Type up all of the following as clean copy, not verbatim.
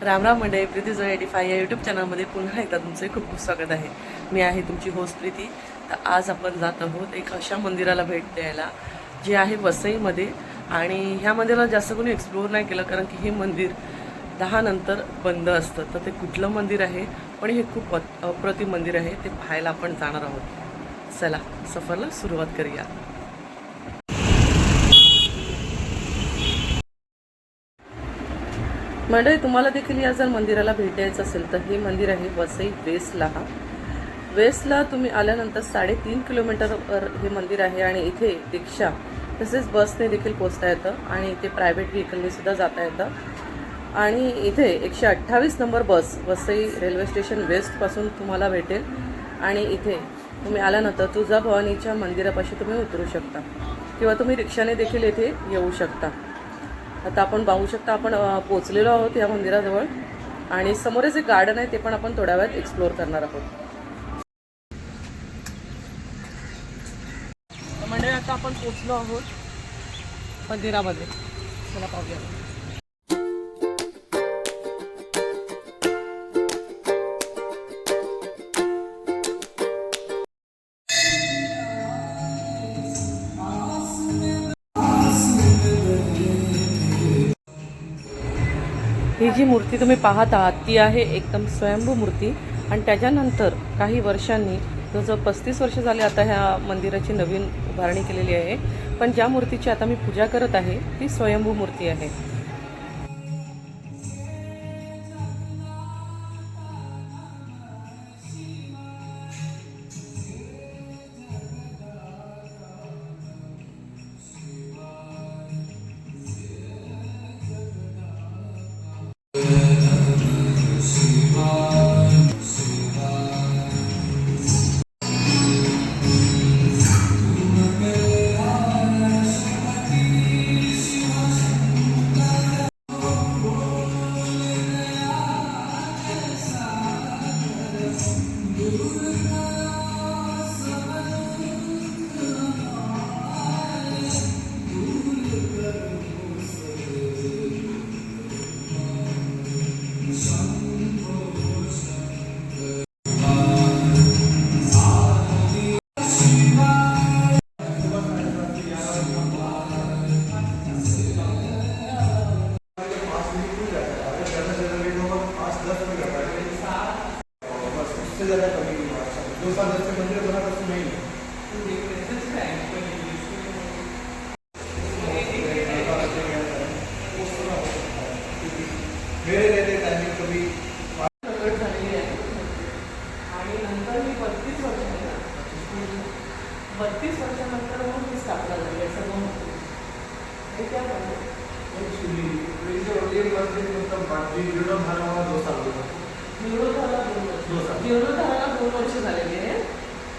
राम राम मंडळी, प्रीती जो 85 या यूट्यूब चॅनलमध्ये पुन्हा एकदा तुमचे खूप खूप स्वागत आहे. मी आहे तुमची होस्ट प्रीती. तर आज आपण जात आहोत एक अशा मंदिराला भेट द्यायला जे आहे वसईमध्ये. आणि ह्या मंदिराला जास्त कोणी एक्सप्लोअर नाही केलं, कारण की हे मंदिर 10 नंतर बंद असतं. तर ते कुठलं मंदिर आहे, पण हे खूप अप्रतिम मंदिर आहे. ते पाहायला आपण जाणार आहोत. चला सफरला सुरुवात करूया. मंडळी, तुम्हाला देखील या जर मंदिराला भेट द्यायचं असेल तर हे मंदिर आहे वसई वेस्टला तुम्ही आल्यानंतर 3.5 किलोमीटरवर हे मंदिर आहे. आणि इथे रिक्षा तसेच बसने देखील पोचता येतं आणि इथे प्रायव्हेट व्हेकलने सुद्धा जाता येतं. आणि इथे 128 नंबर बस वसई रेल्वे स्टेशन वेस्टपासून तुम्हाला भेटेल. आणि इथे तुम्ही आल्यानंतर तुळजाभवानीच्या मंदिरापाशी तुम्ही उतरू शकता किंवा तुम्ही रिक्षाने देखील इथे येऊ शकता. आता आपण पाहू शकता, आपण पोचलेलो आहोत या मंदिराजवळ आणि समोरच एक गार्डन आहे, ते पण आपण थोड्या वेळात एक्सप्लोअर करणार आहोत. म्हणजे आता आपण पोचलो आहोत मंदिरामध्ये. चला पाहूया. ही जी मूर्ती तुम्ही पाहत आहात ती आहे एकदम स्वयंभू मूर्ती. आणि त्याच्यानंतर काही वर्षांनी जवळजवळ 35 वर्ष झाले आता ह्या मंदिराची नवीन उभारणी केलेली आहे. पण ज्या मूर्तीची आता मी पूजा करत आहे ती स्वयंभू मूर्ती आहे. आणि नंतर मी 32 वर्षानंतर मग मी स्थापना झाली असं म्हणतो. हे त्याप्रमाणे जीर्णोद्धाराला 2 वर्ष झालेली आहे,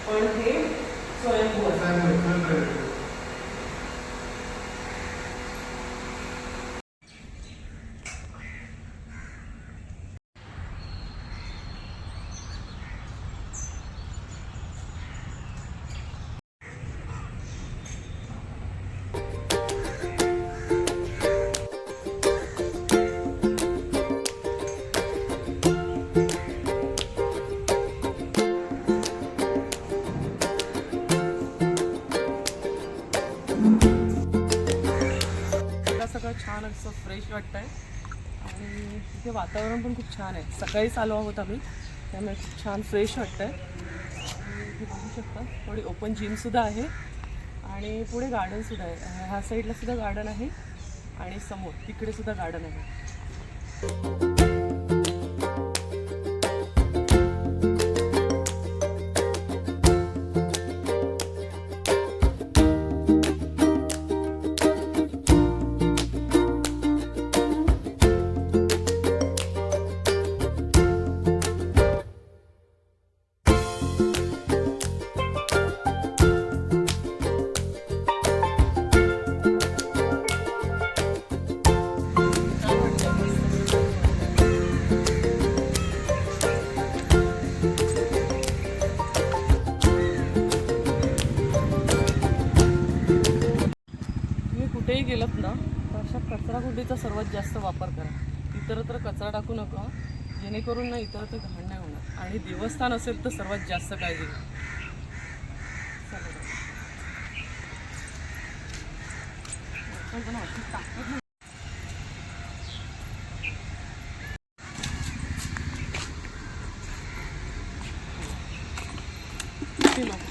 पण हे स्वयंभू आहे. सगळं छान असं फ्रेश वाटतं आहे. आणि इथे वातावरण पण खूप छान आहे. सकाळीच आलो आहोत आम्ही, त्यामुळे खूप छान फ्रेश वाटतं आहे. इथे बघू शकता थोडी ओपन जिमसुद्धा आहे आणि पुढे गार्डनसुद्धा आहे. ह्या साईडला सुद्धा गार्डन आहे आणि समोर तिकडे सुद्धा गार्डन आहे. कुठेही गेलात ना तर अशा कचराकुंडीचा सर्वात जास्त वापर करा. इतरत्र कचरा टाकू नका, जेणेकरून ना इतरत्र घाण नाही होणार. आणि देवस्थान असेल तर सर्वात जास्त काळजी घ्या.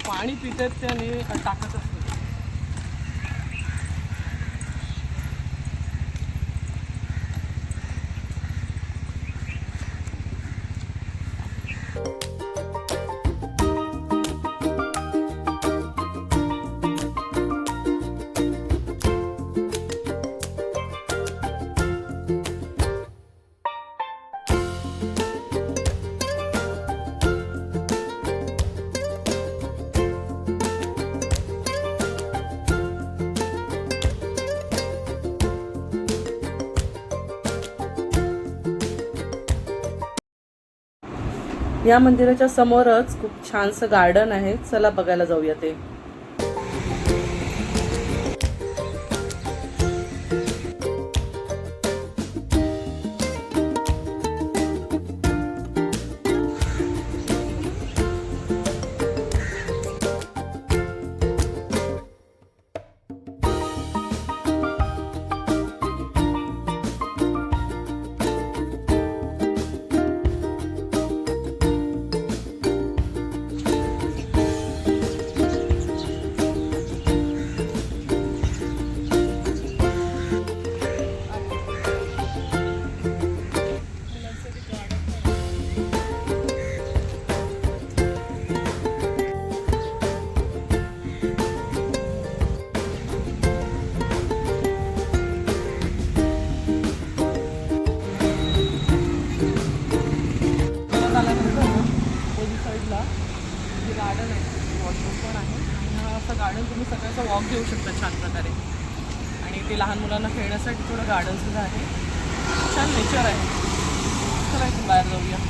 पाणी पितात त्याने टाकत असते. या मंदिराच्या समोरच खूप छानसं गार्डन आहे. चला बघायला जाऊया ते. गार्डन आहे, वॉशरूम पण आहे आणि असं गार्डन तुम्ही सकाळचा वॉक घेऊ शकता छान प्रकारे. आणि ते लहान मुलांना खेळण्यासाठी थोडं गार्डनसुद्धा आहे. छान नेचर आहे. चला इथून बाहेर जाऊया.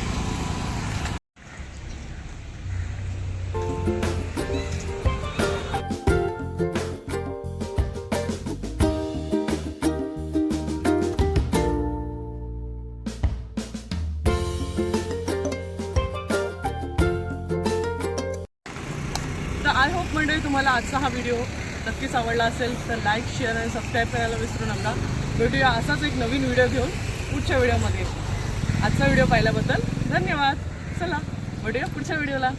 आय होप मंडळी तुम्हाला आजचा हा व्हिडिओ नक्कीच आवडला असेल तर लाईक, शेअर आणि सबस्क्राईब करायला विसरू नका. भेटूया असाच एक नवीन व्हिडिओ घेऊन पुढच्या व्हिडिओमध्ये. आजचा व्हिडिओ पाहिल्याबद्दल धन्यवाद. चला भेटूया पुढच्या व्हिडिओला.